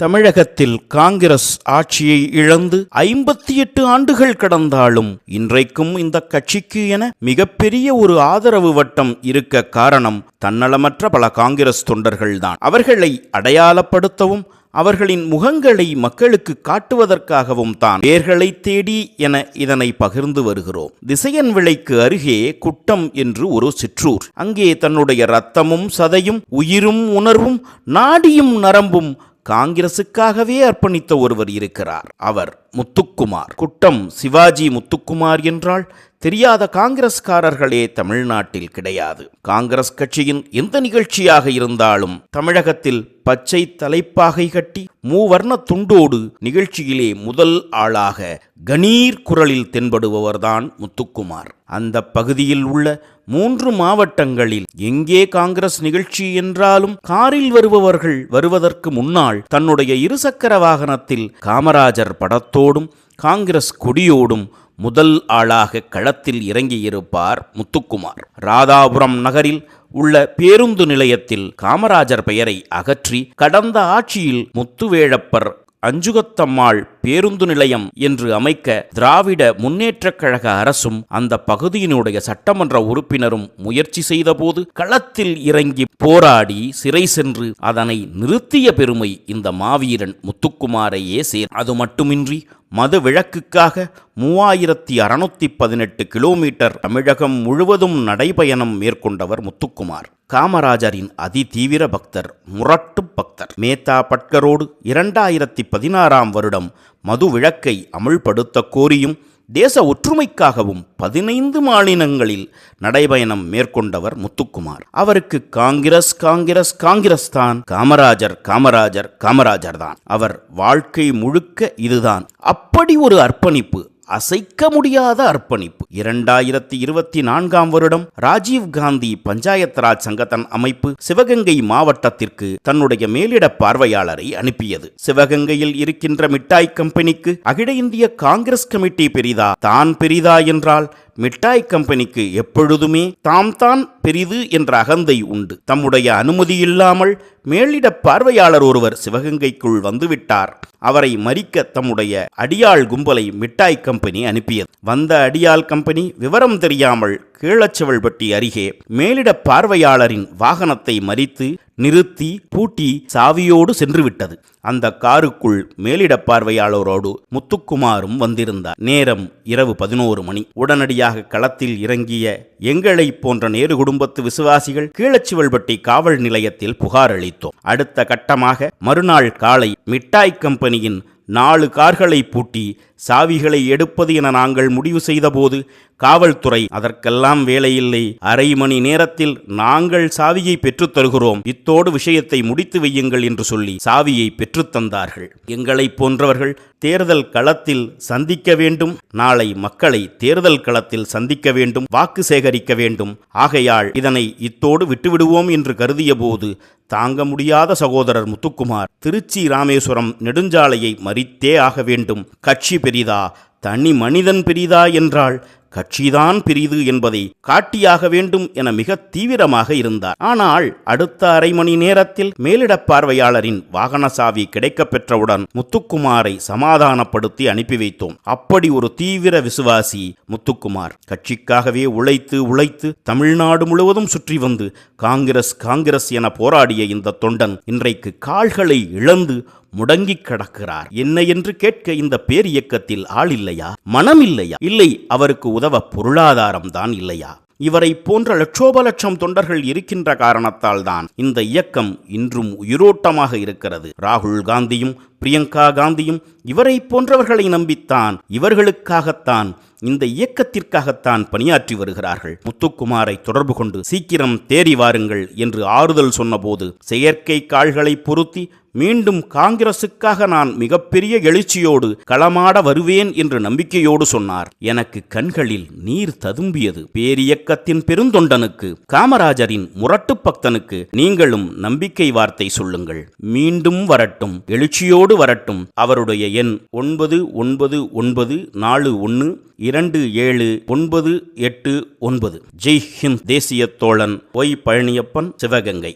தமிழகத்தில் காங்கிரஸ் ஆட்சியை இழந்து 58 ஆண்டுகள் கடந்தாலும் இன்றைக்கும் இந்த கட்சிக்கு என மிகப்பெரிய ஒரு ஆதரவு வட்டம் இருக்க காரணம் தன்னலமற்ற பல காங்கிரஸ் தொண்டர்கள்தான். அவர்களை அடையாளப்படுத்தவும் அவர்களின் முகங்களை மக்களுக்கு காட்டுவதற்காகவும் தான் பேர்களை தேடி என இதனை பகிர்ந்து வருகிறோம். திசையன் விளைக்கு அருகே குட்டம் என்று ஒரு சிற்றூர். அங்கே தன்னுடைய இரத்தமும் சதையும் உயிரும் உணர்வும் நாடியும் நரம்பும் காங்கிரசுக்காகவே அர்ப்பணித்த ஒருவர் இருக்கிறார். அவர் முத்துக்குமார். குட்டம் சிவாஜி முத்துக்குமார் என்றால் தெரியாத காங்கிரஸ்காரர்களே தமிழ்நாட்டில் கிடையாது. காங்கிரஸ் கட்சியின் எந்த நிகழ்ச்சியாக இருந்தாலும் தமிழகத்தில் பச்சை தலைப்பாகை கட்டி மூவர்ண துண்டோடு நிகழ்ச்சியிலே முதல் ஆளாக கணீர் குரலில் தென்படுபவர்தான் முத்துக்குமார். அந்த பகுதியில் உள்ள 3 மாவட்டங்களில் எங்கே காங்கிரஸ் நிகழ்ச்சி என்றாலும் காரில் வருபவர்கள் வருவதற்கு முன்னால் தன்னுடைய இருசக்கர வாகனத்தில் காமராஜர் படத்தோடும் காங்கிரஸ் கொடியோடும் முதல் ஆளாக களத்தில் இறங்கியிருப்பார் முத்துக்குமார். ராதாபுரம் நகரில் உள்ள பேருந்து நிலையத்தில் காமராஜர் பெயரை அகற்றி கடந்த ஆட்சியில் முத்துவேழப்பர் அஞ்சுகத்தம்மாள் பேருந்து நிலையம் என்று அமைக்க திராவிட முன்னேற்றக் கழக அரசும் அந்த பகுதியினுடைய சட்டமன்ற உறுப்பினரும் முயற்சி செய்தபோது களத்தில் இறங்கி போராடி சிறை சென்று அதனை நிறுத்திய பெருமை இந்த மாவீரன் முத்துக்குமாரையே அது மட்டுமின்றி மது விலக்குக்காக 3618 கிலோமீட்டர் தமிழகம் முழுவதும் நடைபயணம் மேற்கொண்டவர் முத்துக்குமார். காமராஜரின் அதிதீவிர பக்தர், முரட்டு பக்தர். மேத்தா பட்கரோடு 2016ஆம் வருடம் மது விலக்கை அமுல்படுத்த கோரியும் தேச ஒற்றுமைக்காகவும் 15 மாநிலங்களில் நடைபயணம் மேற்கொண்டவர் முத்துக்குமார். அவருக்கு காங்கிரஸ் காங்கிரஸ் காங்கிரஸ் தான், காமராஜர் காமராஜர் காமராஜர் தான். அவர் வாழ்க்கை முழுக்க இதுதான். அப்படி ஒரு அர்ப்பணிப்பு, அசைக்க முடியாத அர்ப்பணிப்பு. 2024ஆம் வருடம் ராஜீவ் காந்தி பஞ்சாயத் ராஜ் சங்கத்தன் அமைப்பு சிவகங்கை மாவட்டத்திற்கு தன்னுடைய மேலிட பார்வையாளரை அனுப்பியது. சிவகங்கையில் இருக்கின்ற மிட்டாய் கம்பெனிக்கு அகில இந்திய காங்கிரஸ் கமிட்டி பெரிதா, தான் பெரிதா என்றால் மிட்டாய் கம்பெனிக்கு எப்பொழுதுமே தாம் தான் பெரிது என்ற அகந்தை உண்டு. தம்முடைய அனுமதி இல்லாமல் மேலிட பார்வையாளர் ஒருவர் சிவகங்கைக்குள் வந்துவிட்டார். அவரை மறிக்க தம்முடைய அடியாள் கும்பலை மிட்டாய் கம்பெனி அனுப்பியது. வந்த அடியாள் கம்பெனி விவரம் தெரியாமல் கீழச்செவல்பட்டி அருகே மேலிட பார்வையாளரின் வாகனத்தை மறித்து நிறுத்தி பூட்டி சாவியோடு சென்று விட்டது. அந்த காருக்குள் மேலிட பார்வையாளரோடு முத்துக்குமாரும் வந்திருந்தார். நேரம் இரவு 11 மணி. உடனடியாக களத்தில் இறங்கிய எங்களை போன்ற நேரு குடும்பத்து விசுவாசிகள் கீழச்சிவல்பட்டி காவல் நிலையத்தில் புகார் அளித்தோம். அடுத்த கட்டமாக மறுநாள் காலை மிட்டாய் கம்பெனியின் 4 கார்களை பூட்டி சாவிகளை எடுப்பது என நாங்கள் முடிவு செய்தபோது காவல்துறை அதற்கெல்லாம் வேலையில்லை, அரை மணி நேரத்தில் நாங்கள் சாவியை பெற்றுத் தருகிறோம், இத்தோடு விஷயத்தை முடித்து வையுங்கள் என்று சொல்லி சாவியை பெற்றுத்தந்தார்கள். எங்களை போன்றவர்கள் தேர்தல் களத்தில் சந்திக்க வேண்டும், நாளை மக்களை தேர்தல் களத்தில் சந்திக்க வேண்டும், வாக்கு சேகரிக்க வேண்டும். ஆகையால் இதனை இத்தோடு விட்டுவிடுவோம் என்று கருதிய போது தாங்க முடியாத சகோதரர் முத்துக்குமார் திருச்சி ராமேஸ்வரம் நெடுஞ்சாலையை மறித்தே ஆக வேண்டும், கட்சி பெரிதா தனி மனிதன் பெரிதா என்றால் கட்சிதான் பெரிது என்பதை காட்டியாக வேண்டும் என மிக தீவிரமாக இருந்தார். ஆனால் அடுத்த அரை மணி நேரத்தில் மேலிட பார்வையாளரின் வாகன சாவி கிடைக்கப் பெற்றவுடன் முத்துக்குமாரை சமாதானப்படுத்தி அனுப்பி வைத்தோம். அப்படி ஒரு தீவிர விசுவாசி முத்துக்குமார். கட்சிக்காகவே உழைத்து தமிழ்நாடு முழுவதும் சுற்றி வந்து காங்கிரஸ் காங்கிரஸ் என போராடிய இந்த தொண்டன் இன்றைக்கு கால்களை இழந்து முடங்கி கிடக்கிறார். என்ன என்று கேட்க இந்த பேர் இயக்கத்தில் ஆள் இல்லையா, மனம் இல்லையா? இல்லை, அவருக்கு உதவ பொருளாதாரம் தான் இல்லையா? இவரை போன்ற லட்சோப லட்சம் தொண்டர்கள் இருக்கின்ற காரணத்தால் தான் இந்த இயக்கம் இன்றும் உயிரோட்டமாக இருக்கிறது. ராகுல் காந்தியும் பிரியங்கா காந்தியும் இவரை போன்றவர்களை நம்பித்தான், இவர்களுக்காகத்தான், இந்த இயக்கத்திற்காகத்தான் பணியாற்றி வருகிறார்கள். முத்துக்குமாரை தொடர்பு கொண்டு சீக்கிரம் தேறி வாருங்கள் என்று ஆறுதல் சொன்னபோது செயற்கை கால்களை பொருத்தி மீண்டும் காங்கிரசுக்காக நான் மிகப்பெரிய எழுச்சியோடு களமாட வருவேன் என்று நம்பிக்கையோடு சொன்னார். எனக்கு கண்களில் நீர் ததும்பியது. பேரியக்கத்தின் பெருந்தொண்டனுக்கு, காமராஜரின் முரட்டு பக்தனுக்கு நீங்களும் நம்பிக்கை வார்த்தை சொல்லுங்கள். மீண்டும் வரட்டும், எழுச்சியோடு வரட்டும். அவருடைய எண் 9941272989. ஜெய் ஹிந்த். தேசிய தோழன் ஒய் பழனியப்பன், சிவகங்கை.